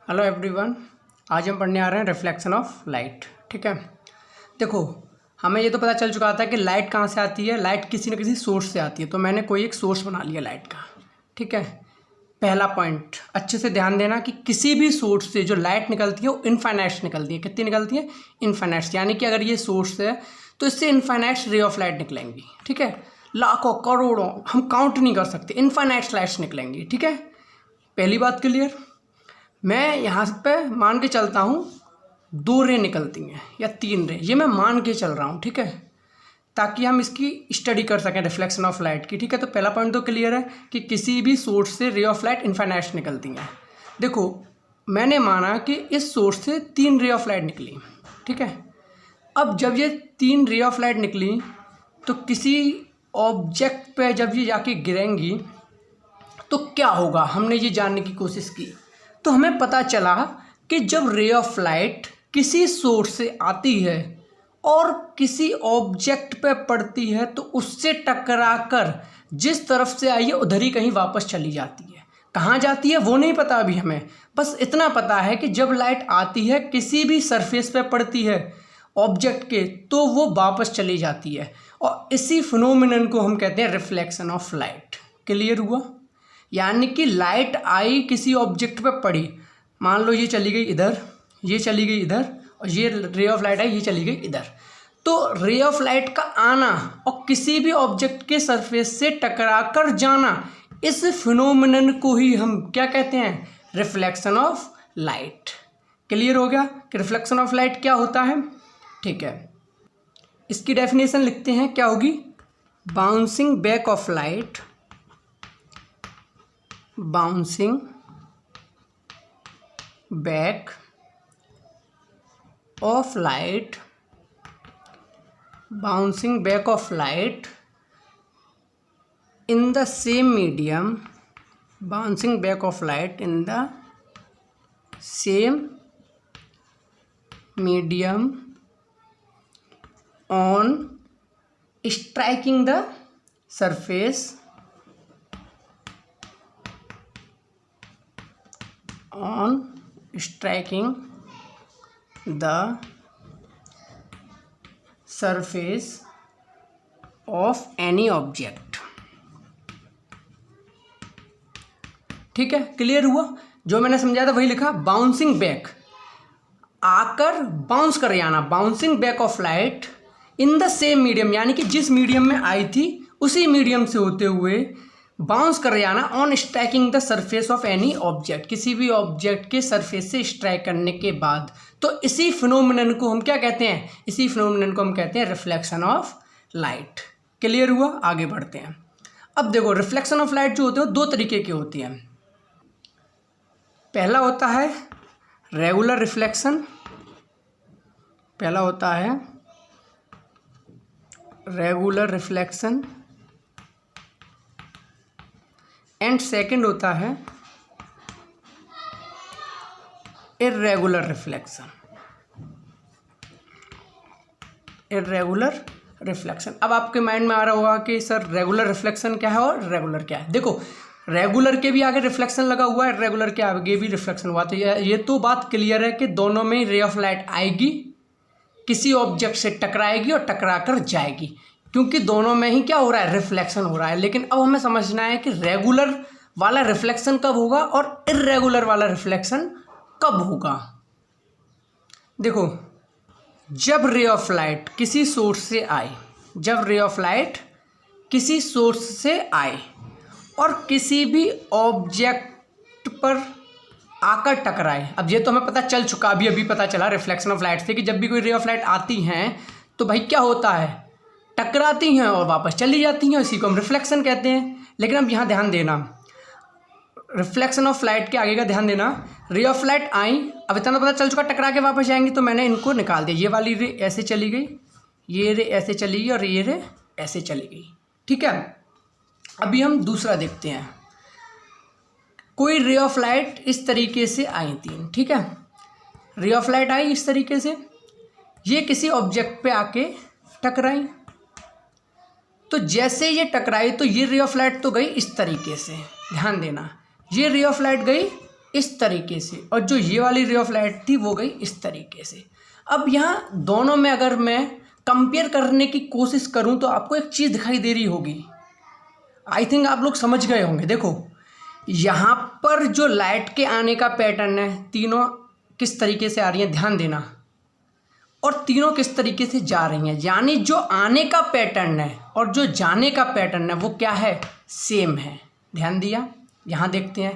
Hello everyone, आज हम पढ़ने आ रहे हैं रिफ्लेक्शन ऑफ लाइट। ठीक है, देखो हमें ये तो पता चल चुका था कि लाइट कहाँ से आती है। लाइट किसी न किसी सोर्स से आती है, तो मैंने कोई एक सोर्स बना लिया लाइट का। ठीक है, पहला पॉइंट अच्छे से ध्यान देना कि किसी भी सोर्स से जो लाइट निकलती है वो इनफाइनाइट निकलती है। कितनी निकलती है? इनफाइनाइट। यानी कि अगर ये सोर्स है तो इससे इनफाइनाइट रे ऑफ लाइट निकलेंगी। ठीक है, लाखों करोड़ों हम काउंट नहीं कर सकते, इनफाइनाइट लाइट्स निकलेंगी। ठीक है, पहली बात क्लियर। मैं यहाँ पे मान के चलता हूँ 2 रे निकलती हैं या 3 रे, ये मैं मान के चल रहा हूँ। ठीक है, ताकि हम इसकी स्टडी कर सकें रिफ्लेक्शन ऑफ लाइट की। ठीक है, तो पहला पॉइंट तो क्लियर है कि किसी भी सोर्स से रे ऑफ लाइट इनफाइनाइट निकलती हैं। देखो मैंने माना कि इस सोर्स से 3 रे ऑफ लाइट निकली। ठीक है, अब जब ये 3 रे ऑफ लाइट निकली तो किसी ऑब्जेक्ट पे जब ये जाके गिरेंगी तो क्या होगा, हमने ये जानने की कोशिश की। तो हमें पता चला कि जब रे ऑफ लाइट किसी सोर्स से आती है और किसी ऑब्जेक्ट पे पड़ती है तो उससे टकराकर जिस तरफ से आई है उधर ही कहीं वापस चली जाती है। कहाँ जाती है वो नहीं पता अभी हमें, बस इतना पता है कि जब लाइट आती है किसी भी सरफेस पे पड़ती है ऑब्जेक्ट के तो वो वापस चली जाती है, और इसी फिनोमिनन को हम कहते हैं रिफ्लेक्शन ऑफ लाइट। क्लियर हुआ? यानी कि लाइट आई किसी ऑब्जेक्ट पे पड़ी, मान लो ये चली गई इधर, ये चली गई इधर, और ये रे ऑफ लाइट आई ये चली गई इधर। तो रे ऑफ लाइट का आना और किसी भी ऑब्जेक्ट के सरफेस से टकराकर जाना, इस फिनोमिनन को ही हम क्या कहते हैं? Reflection of light. क्लियर हो गया कि रिफ्लेक्शन ऑफ लाइट क्या होता है? ठीक है, इसकी डेफिनेशन लिखते हैं, क्या होगी? Bouncing back of light, bouncing back of light, bouncing back of light in the same medium, bouncing back of light in the same medium on striking the surface on striking the surface of any object। ठीक है, clear हुआ? जो मैंने समझाया था वही लिखा, bouncing back, आकर बाउंस कर जाना, bouncing back of light in the same medium, यानी कि जिस मीडियम में आई थी उसी मीडियम से होते हुए बाउंस कर जाना on striking the surface of any object, किसी भी ऑब्जेक्ट के सरफेस से स्ट्राइक करने के बाद। तो इसी फिनोमिनन को हम क्या कहते हैं? इसी फिनोमिनन को हम कहते हैं रिफ्लेक्शन ऑफ लाइट। क्लियर हुआ? आगे बढ़ते हैं। अब देखो रिफ्लेक्शन ऑफ लाइट जो होते हैं 2 तरीके की होती हैं। पहला होता है रेगुलर रिफ्लेक्शन, पहला होता है रेगुलर रिफ्लेक्शन, एंड सेकंड होता है इर्रेगुलर रिफ्लेक्शन। Irregular reflection. अब आपके माइंड में आ रहा होगा कि सर रेगुलर रिफ्लेक्शन क्या है और रेगुलर क्या है। देखो रेगुलर के भी आगे रिफ्लेक्शन लगा हुआ है, रेगुलर के आगे भी रिफ्लेक्शन हुआ, तो ये तो बात क्लियर है कि दोनों में रे ऑफ लाइट आएगी, किसी ऑब्जेक्ट से टकराएगी और टकरा कर जाएगी, क्योंकि दोनों में ही क्या हो रहा है? रिफ्लेक्शन हो रहा है। लेकिन अब हमें समझना है कि रेगुलर वाला रिफ्लेक्शन कब होगा और इर्रेगुलर वाला रिफ्लेक्शन कब होगा। देखो जब रे ऑफ लाइट किसी सोर्स से आए, जब रे ऑफ लाइट किसी सोर्स से आए और किसी भी ऑब्जेक्ट पर आकर टकराए, अब ये तो हमें पता चल चुका, अभी पता चला रिफ्लेक्शन ऑफ लाइट से कि जब भी कोई रे ऑफ लाइट आती हैं तो भाई क्या होता है? टकराती हैं और वापस चली जाती हैं, इसी को हम रिफ्लेक्शन कहते हैं। लेकिन अब यहाँ ध्यान देना, रिफ्लेक्शन ऑफ लाइट के आगे का ध्यान देना। रे ऑफ लाइट आई, अब इतना पता चल चुका टकरा के वापस जाएंगी, तो मैंने इनको निकाल दिया। ये वाली रे ऐसे चली गई, ये रे ऐसे चली गई और ये रे ऐसे चली गई। ठीक है, अभी हम दूसरा देखते हैं। कोई रे ऑफ लाइट इस तरीके से आई 3। ठीक है, रे ऑफ लाइट आई इस तरीके से, ये किसी ऑब्जेक्ट पे आके टकराई, तो जैसे ये टकराई तो ये रे ऑफ लाइट तो गई इस तरीके से, ध्यान देना, ये रे ऑफ लाइट गई इस तरीके से, और जो ये वाली रे ऑफ लाइट थी वो गई इस तरीके से। अब यहाँ दोनों में अगर मैं कंपेयर करने की कोशिश करूँ तो आपको एक चीज़ दिखाई दे रही होगी, आई थिंक आप लोग समझ गए होंगे। देखो यहाँ पर जो लाइट के आने का पैटर्न है, तीनों किस तरीके से आ रही हैं, ध्यान देना, और तीनों किस तरीके से जा रही हैं, यानी जो आने का पैटर्न है और जो जाने का पैटर्न है वो क्या है, सेम है। ध्यान दिया, यहाँ देखते हैं।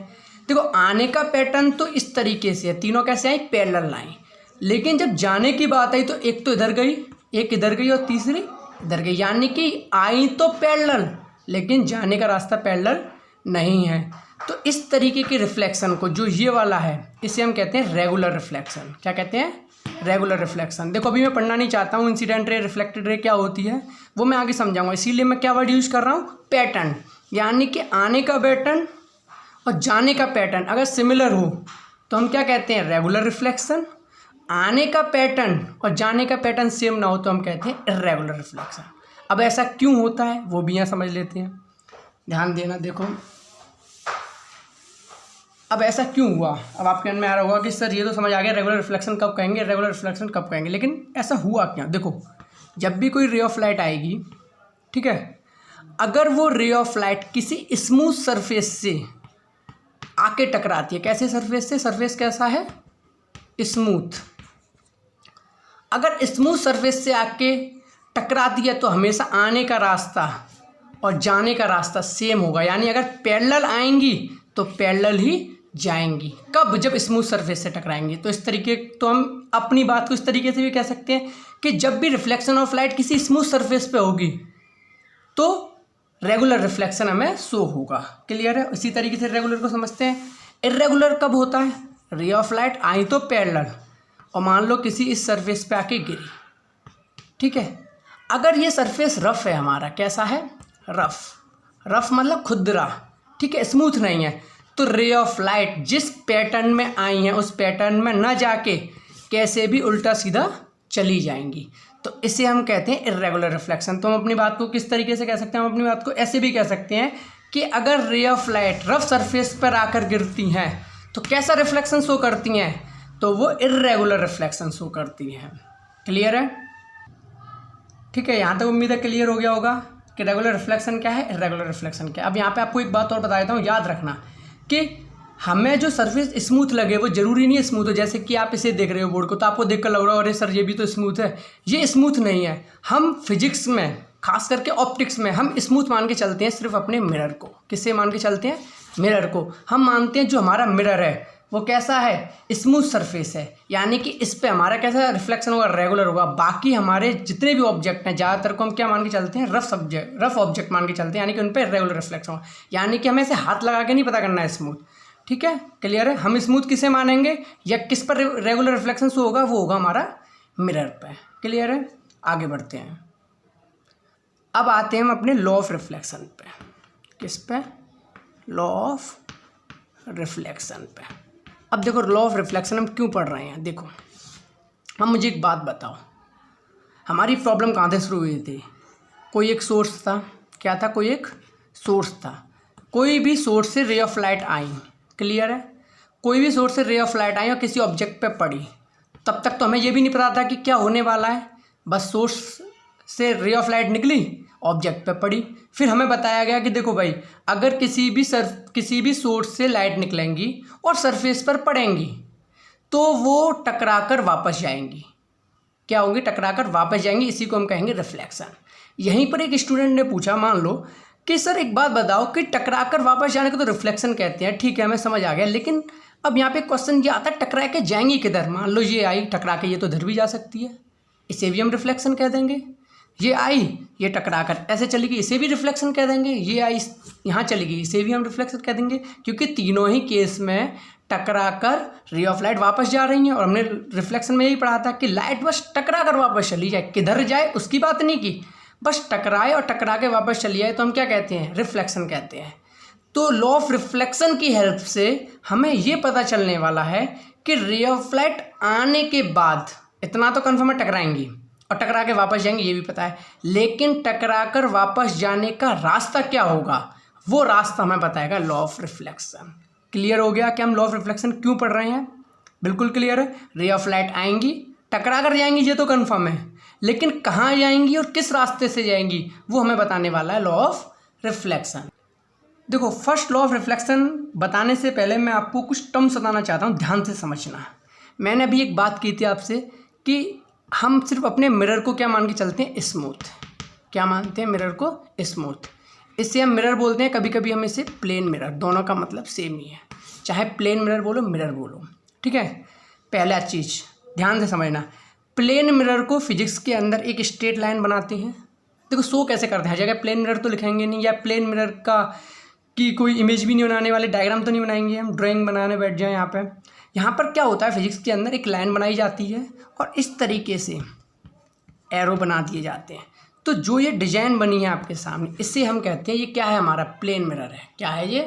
देखो आने का पैटर्न तो इस तरीके से है, तीनों कैसे आई, पैरेलल लाइन, लेकिन जब जाने की बात आई तो एक तो इधर गई, एक इधर गई और तीसरी इधर गई, यानी कि आई तो पैरेलल लेकिन जाने का रास्ता पैरेलल नहीं है। तो इस तरीके के रिफ्लेक्शन को, जो ये वाला है, इसे हम कहते हैं रेगुलर रिफ्लेक्शन। क्या कहते हैं, रेगुलर रिफ्लेक्शन। देखो अभी मैं पढ़ना नहीं चाहता हूँ इंसिडेंट रे रिफ्लेक्टेड रे क्या होती है, वो मैं आगे समझाऊंगा, इसीलिए मैं क्या वर्ड यूज कर रहा हूँ, पैटर्न, यानी कि आने का पैटर्न और जाने का पैटर्न अगर सिमिलर हो तो हम क्या कहते हैं, रेगुलर रिफ्लेक्शन। आने का पैटर्न और जाने का पैटर्न सेम ना हो तो हम कहते हैं इर्रेगुलर रिफ्लेक्शन। अब ऐसा क्यों होता है वो भी यहाँ समझ लेते हैं, ध्यान देना। देखो अब ऐसा क्यों हुआ, अब आपके मन में आ रहा होगा कि सर ये तो समझ आ गया रेगुलर रिफ्लेक्शन कब कहेंगे, रेगुलर रिफ्लेक्शन कब कहेंगे, लेकिन ऐसा हुआ क्या। देखो जब भी कोई रे ऑफ लाइट आएगी, ठीक है, अगर वो रे ऑफ लाइट किसी स्मूथ सरफेस से आके टकराती है, कैसे सरफेस से, सरफेस कैसा है, स्मूथ, अगर स्मूथ सरफेस से आके टकराती है तो हमेशा आने का रास्ता और जाने का रास्ता सेम होगा, यानी अगर पैरेलल आएंगी तो पैरेलल ही जाएंगी। कब, जब स्मूथ सरफेस से टकराएंगी। तो इस तरीके, तो हम अपनी बात को इस तरीके से भी कह सकते हैं कि जब भी रिफ्लेक्शन ऑफ लाइट किसी स्मूथ सरफेस पे होगी तो रेगुलर रिफ्लेक्शन हमें शो होगा। क्लियर है, इसी तरीके से रेगुलर को समझते हैं। इर्रेगुलर कब होता है, रे ऑफ लाइट आई तो पैरेलल और मान लो किसी इस सरफेस पे आके गिरी, ठीक है, अगर ये सरफेस रफ है हमारा, कैसा है, रफ, रफ मतलब खुरदरा, ठीक है, स्मूथ नहीं है, तो रे ऑफ लाइट जिस पैटर्न में आई हैं उस पैटर्न में न जाके कैसे भी उल्टा सीधा चली जाएंगी, तो इसे हम कहते हैं इर्रेगुलर रिफ्लेक्शन। तो हम अपनी बात को किस तरीके से कह सकते हैं, हम अपनी बात को ऐसे भी कह सकते हैं कि अगर रे ऑफ लाइट रफ सरफेस पर आकर गिरती हैं तो कैसा रिफ्लेक्शन शो करती हैं, तो वो इर्रेगुलर रिफ्लेक्शन शो करती हैं। क्लियर है, ठीक है, यहाँ तक उम्मीद है क्लियर हो गया होगा कि रेगुलर रिफ्लेक्शन क्या है, इर्रेगुलर रिफ्लेक्शन क्या है। अब यहाँ पे आपको एक बात और बता देता हूँ, याद रखना कि हमें जो सरफेस स्मूथ लगे वो जरूरी नहीं है स्मूथ हो। जैसे कि आप इसे देख रहे हो बोर्ड को, तो आपको देखकर लग रहा हो अरे सर ये भी तो स्मूथ है, ये स्मूथ नहीं है। हम फिजिक्स में, खास करके ऑप्टिक्स में, हम स्मूथ मान के चलते हैं सिर्फ अपने मिरर को। किससे मान के चलते हैं, मिरर को। हम मानते हैं जो हमारा मिरर है वो कैसा है, स्मूथ सरफेस है, यानी कि इस पे हमारा कैसा रिफ्लेक्शन होगा, रेगुलर होगा। बाकी हमारे जितने भी ऑब्जेक्ट हैं ज़्यादातर को हम क्या मान के चलते हैं, रफ ऑब्जेक्ट मान के चलते हैं, यानी कि उन पर रेगुलर रिफ्लेक्शन होगा, यानी कि हमें ऐसे हाथ लगा के नहीं पता करना है स्मूथ। ठीक है, क्लियर है। हम स्मूथ किसे मानेंगे या किस पर रेगुलर रिफ्लेक्शन शो होगा, वो होगा हमारा मिरर पे। क्लियर है, आगे बढ़ते हैं। अब आते हैं हम अपने लॉ ऑफ रिफ्लेक्शन पे। किस पे, लॉ ऑफ रिफ्लेक्शन पे। अब देखो लॉ ऑफ रिफ्लेक्शन हम क्यों पढ़ रहे हैं। देखो हम, मुझे एक बात बताओ, हमारी प्रॉब्लम कहाँ से शुरू हुई थी, कोई एक सोर्स था, क्या था, कोई एक सोर्स था, कोई भी सोर्स से रे ऑफ लाइट आई। क्लियर है, कोई भी सोर्स से रे ऑफ लाइट आई और किसी ऑब्जेक्ट पे पड़ी, तब तक तो हमें ये भी नहीं पता था कि क्या होने वाला है, बस सोर्स से रे ऑफ लाइट निकली, ऑब्जेक्ट पे पड़ी। फिर हमें बताया गया कि देखो भाई, अगर किसी भी सोर्स से लाइट निकलेंगी और सरफेस पर पड़ेंगी तो वो टकराकर वापस जाएंगी। क्या होंगी, टकराकर वापस जाएंगी, इसी को हम कहेंगे रिफ्लेक्शन। यहीं पर एक स्टूडेंट ने पूछा, मान लो कि सर एक बात बताओ कि टकराकर वापस जाने को तो रिफ्लेक्शन कहते हैं, ठीक है हमें समझ आ गया, लेकिन अब यहाँ पे क्वेश्चन ये आता है टकरा के जाएंगी किधर। मान लो ये आई टकरा के, ये तो इधर भी जा सकती है, इसे भी हम रिफ्लेक्शन कह देंगे। ये आई, ये टकराकर ऐसे चली गई, इसे भी रिफ्लेक्शन कह देंगे। ये आई यहाँ चली गई, इसे भी हम रिफ्लेक्शन कह देंगे, क्योंकि तीनों ही केस में टकराकर रे ऑफ लाइट वापस जा रही हैं। और हमने रिफ्लेक्शन में यही पढ़ा था कि लाइट बस टकराकर वापस चली जाए, किधर जाए उसकी बात नहीं की, बस टकराए और टकरा के वापस चली जाए तो हम क्या कहते हैं, रिफ्लेक्शन कहते हैं। तो लॉ ऑफ रिफ्लेक्शन की हेल्प से हमें ये पता चलने वाला है कि रे ऑफ लाइट आने के बाद इतना तो कन्फर्म है टकराएंगी और टकरा के वापस जाएंगे, ये भी पता है, लेकिन टकरा कर वापस जाने का रास्ता क्या होगा, वो रास्ता हमें बताएगा लॉ ऑफ रिफ्लेक्शन। क्लियर हो गया कि हम लॉ ऑफ रिफ्लेक्शन क्यों पढ़ रहे हैं? बिल्कुल क्लियर है। रे ऑफ लाइट आएंगी, टकरा कर जाएंगी, ये तो कन्फर्म है, लेकिन कहाँ जाएंगी और किस रास्ते से जाएंगी वो हमें बताने वाला है लॉ ऑफ रिफ्लेक्शन। देखो, फर्स्ट लॉ ऑफ रिफ्लेक्शन बताने से पहले मैं आपको कुछ टर्म्स बताना चाहता हूँ, ध्यान से समझना। मैंने अभी एक बात की थी आपसे कि हम सिर्फ अपने मिरर को क्या मान के चलते हैं? स्मूथ। क्या मानते हैं? मिरर को स्मूथ। इससे हम मिरर बोलते हैं, कभी कभी हम इसे प्लेन मिरर, दोनों का मतलब सेम ही है, चाहे प्लेन मिरर बोलो मिरर बोलो, ठीक है। पहला चीज़ ध्यान से समझना, प्लेन मिरर को फिजिक्स के अंदर एक स्ट्रेट लाइन बनाते हैं। देखो शो कैसे करते हैं, जगह प्लेन मिरर तो लिखेंगे नहीं, या प्लेन मिरर का की कोई इमेज भी नहीं बनाने वाले, डायग्राम तो नहीं बनाएंगे, हम ड्राइंग बनाने बैठ जाएं यहाँ पे। यहाँ पर क्या होता है, फिजिक्स के अंदर एक लाइन बनाई जाती है और इस तरीके से एरो बना दिए जाते हैं। तो जो ये डिजाइन बनी है आपके सामने, इससे हम कहते हैं ये क्या है? हमारा प्लेन मिरर है। क्या है ये?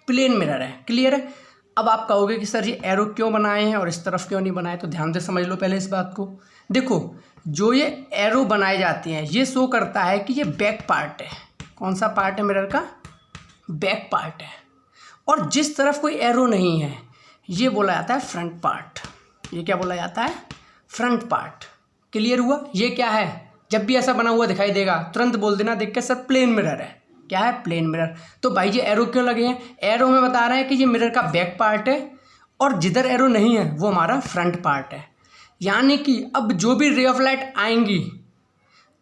प्लेन मिरर है। क्लियर है? अब आप कहोगे कि सर ये एरो क्यों बनाए हैं और इस तरफ क्यों नहीं बनाए? तो ध्यान से समझ लो पहले इस बात को। देखो, जो ये एरो बनाए जाते हैं ये शो करता है कि ये बैक पार्ट है। कौन सा पार्ट है मिरर का? बैक पार्ट है। और जिस तरफ कोई एरो नहीं है ये बोला जाता है फ्रंट पार्ट। ये क्या बोला जाता है? Front part. क्लियर हुआ? ये क्या है? जब भी ऐसा बना हुआ दिखाई देगा तुरंत बोल देना देख के, सर प्लेन मिरर है। क्या है? Plane mirror. तो भाई ये एरो क्यों लगे हैं? एरो में बता रहे हैं कि ये मिरर का बैक पार्ट है और जिधर एरो नहीं है वो हमारा फ्रंट पार्ट है। यानी कि अब जो भी रे ऑफ लाइट आएंगी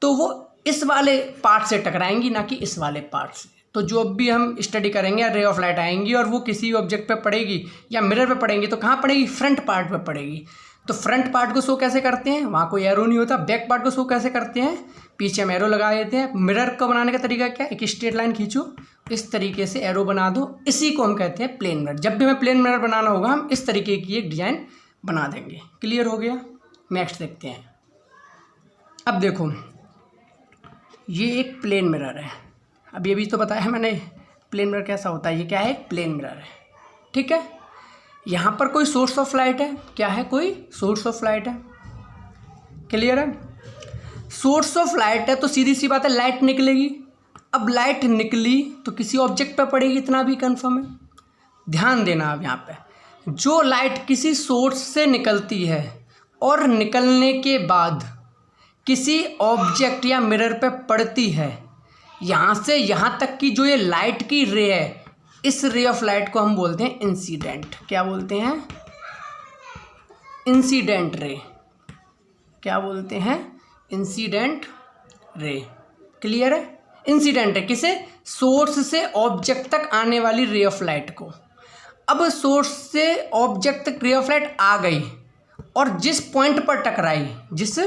तो वो इस वाले पार्ट से टकराएंगी, ना कि इस वाले पार्ट से। तो जो भी हम स्टडी करेंगे, रे ऑफ लाइट आएंगी और वो किसी ऑब्जेक्ट पे पड़ेगी या मिरर पे पड़ेंगी तो कहाँ पड़ेगी? फ्रंट पार्ट पे पड़ेगी। तो फ्रंट पार्ट को शो कैसे करते हैं? वहाँ कोई एरो नहीं होता। बैक पार्ट को शो कैसे करते हैं? पीछे हम एरो लगा देते हैं। मिरर को बनाने का तरीका क्या? एक स्ट्रेट लाइन खींचो, इस तरीके से एरो बना दो, इसी को हम कहते हैं प्लेन मिरर। जब भी हमें प्लेन मिरर बनाना होगा हम इस तरीके की एक डिजाइन बना देंगे। क्लियर हो गया? नेक्स्ट देखते हैं। अब देखो, ये एक प्लेन मिरर है। अब ये भी तो बताया है मैंने प्लेन मिरर कैसा होता है। ये क्या है? एक प्लेन मिरर है, ठीक है। यहाँ पर कोई सोर्स ऑफ लाइट है। क्या है? कोई सोर्स ऑफ लाइट है। क्लियर है? सोर्स ऑफ लाइट है तो सीधी सी बात है लाइट निकलेगी। अब लाइट निकली तो किसी ऑब्जेक्ट पे पड़ेगी, इतना भी कंफर्म है। ध्यान देना अब यहाँ पे, जो लाइट किसी सोर्स से निकलती है और निकलने के बाद किसी ऑब्जेक्ट या मिरर पे पड़ती है, यहाँ से यहाँ तक की जो ये लाइट की रे है, इस रे ऑफ लाइट को हम बोलते हैं इंसिडेंट। क्या बोलते हैं? Incident ray. क्या बोलते हैं? Incident ray. क्लियर है? इंसिडेंट है किसे? सोर्स से ऑब्जेक्ट तक आने वाली रे ऑफ लाइट को। अब सोर्स से ऑब्जेक्ट तक रे ऑफ लाइट आ गई और जिस पॉइंट पर टकराई, जिस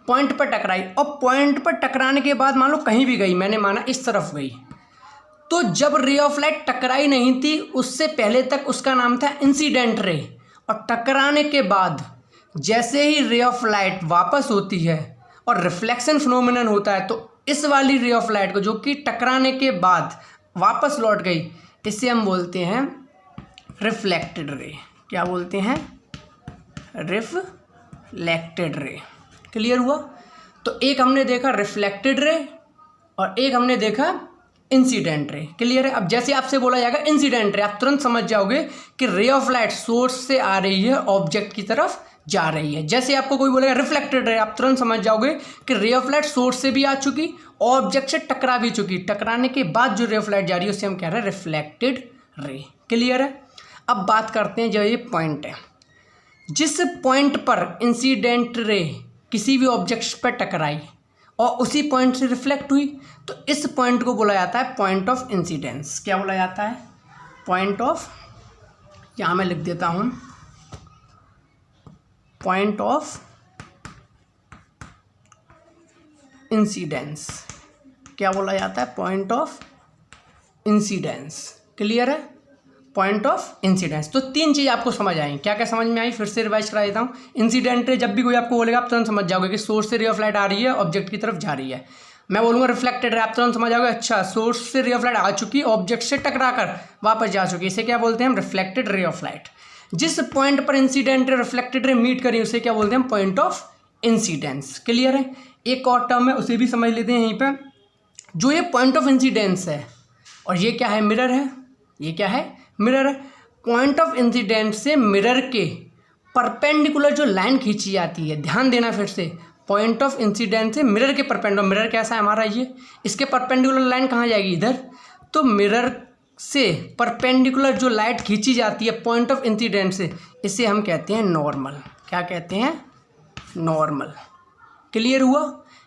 पॉइंट पर टकराई और पॉइंट पर टकराने के बाद मान लो कहीं भी गई, मैंने माना इस तरफ गई, तो जब रे ऑफ लाइट टकराई नहीं थी उससे पहले तक उसका नाम था इंसिडेंट रे। और टकराने के बाद जैसे ही रे ऑफ लाइट वापस होती है और रिफ्लेक्शन फिनोमिनन होता है, तो इस वाली रे ऑफ लाइट को जो कि टकराने के बाद वापस लौट गई, इसे हम बोलते हैं रिफ्लेक्टेड रे। क्या बोलते हैं? Reflected ray. क्लियर हुआ? तो एक हमने देखा रिफ्लेक्टेड रे और एक हमने देखा इंसिडेंट रे। क्लियर है? अब जैसे आपसे बोला जाएगा इंसिडेंट रे, आप तुरंत समझ जाओगे कि रे ऑफ लाइट सोर्स से आ रही है, ऑब्जेक्ट की तरफ जा रही है। जैसे आपको कोई बोलेगा रिफ्लेक्टेड रे, आप तुरंत समझ जाओगे कि रे ऑफ लाइट सोर्स से भी आ चुकी, ऑब्जेक्ट से टकरा भी चुकी, टकराने के बाद जो रे ऑफ लाइट जा रही है उससे हम कह रहे हैं रिफ्लेक्टेड रे। क्लियर है? अब बात करते हैं, जो ये पॉइंट है, जिस पॉइंट पर इंसिडेंट रे किसी भी ऑब्जेक्ट पर टकराई और उसी पॉइंट से रिफ्लेक्ट हुई, तो इस पॉइंट को बोला जाता है पॉइंट ऑफ इंसिडेंस। क्या बोला जाता है? पॉइंट ऑफ, यहाँ मैं लिख देता हूँ, पॉइंट ऑफ इंसिडेंस। क्या बोला जाता है? Point of incidence. क्लियर है? Point of incidence. तो तीन चीज़ आपको समझ आई। क्या क्या समझ में आई? फिर से रिवाइज करा देता हूँ। इंसिडेंट रे, जब भी कोई आपको बोलेगा आप तुरंत समझ जाओगे कि सोर्स से रे ऑफ लाइट आ रही है, ऑब्जेक्ट की तरफ जा रही है। मैं बोलूँगा रिफ्लेक्टेड रे, आप तुरंत समझ जाओगे अच्छा सोर्स से रे ऑफ लाइट आ चुकी, ऑब्जेक्ट से टकरा कर वापस जा चुकी, इसे क्या बोलते हैं हम? Reflected ray of light. जिस पॉइंट पर incident ray reflected ray meet करी उसे क्या बोलते हैं हम? Point of incidence. क्लियर है? एक और टर्म है उसे भी समझ लेते हैं यहीं पर। जो ये पॉइंट ऑफ इंसिडेंस है और ये क्या है? मिरर है। ये क्या है? मिरर है, पॉइंट ऑफ इंसिडेंस से मिरर के परपेंडिकुलर जो लाइन खींची जाती है, ध्यान देना फिर से, पॉइंट ऑफ इंसिडेंस से मिरर के परपेंडिकुलर, मिरर कैसा है हमारा ये, इसके परपेंडिकुलर लाइन कहाँ जाएगी, इधर। तो मिरर से परपेंडिकुलर जो लाइट खींची जाती है पॉइंट ऑफ इंसिडेंस से, इसे हम कहते हैं नॉर्मल। क्या कहते हैं, नॉर्मल। क्लियर हुआ,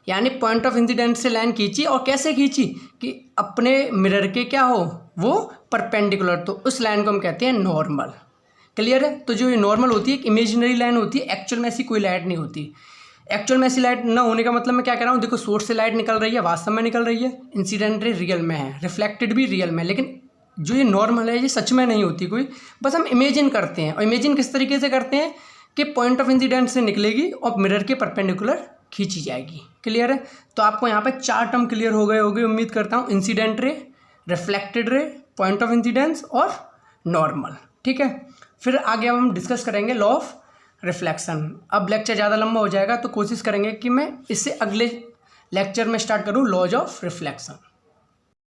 यानी पॉइंट ऑफ इंसिडेंस से लाइन खींची, और कैसे खींची कि अपने मिरर के क्या हो, वो परपेंडिकुलर, तो उस लाइन को हम कहते हैं नॉर्मल। क्लियर है। तो जो ये नॉर्मल होती है एक इमेजिनरी लाइन होती है, एक्चुअल में ऐसी कोई लाइट नहीं होती। एक्चुअल में ऐसी लाइट ना होने का मतलब मैं क्या कह रहा हूँ, देखो सोर्स से लाइट निकल रही है, वास्तव में निकल रही है, इंसिडेंट रे रियल में है, रिफ्लेक्टेड भी रियल में, लेकिन जो ये नॉर्मल है ये सच में नहीं होती कोई, बस हम इमेजिन करते हैं। और इमेजिन किस तरीके से करते हैं कि पॉइंट ऑफ इंसिडेंस से निकलेगी और मिरर के परपेंडिकुलर खींची जाएगी। क्लियर है। तो आपको यहाँ पे 4 टर्म क्लियर हो गए होंगे उम्मीद करता हूँ, इंसिडेंट रे, रिफ्लेक्टेड रे, पॉइंट ऑफ इंसिडेंस और नॉर्मल। ठीक है। फिर आगे अब हम डिस्कस करेंगे लॉ ऑफ रिफ्लेक्शन। अब लेक्चर ज़्यादा लंबा हो जाएगा तो कोशिश करेंगे कि मैं इससे अगले लेक्चर में स्टार्ट करूँ लॉज ऑफ रिफ्लेक्शन।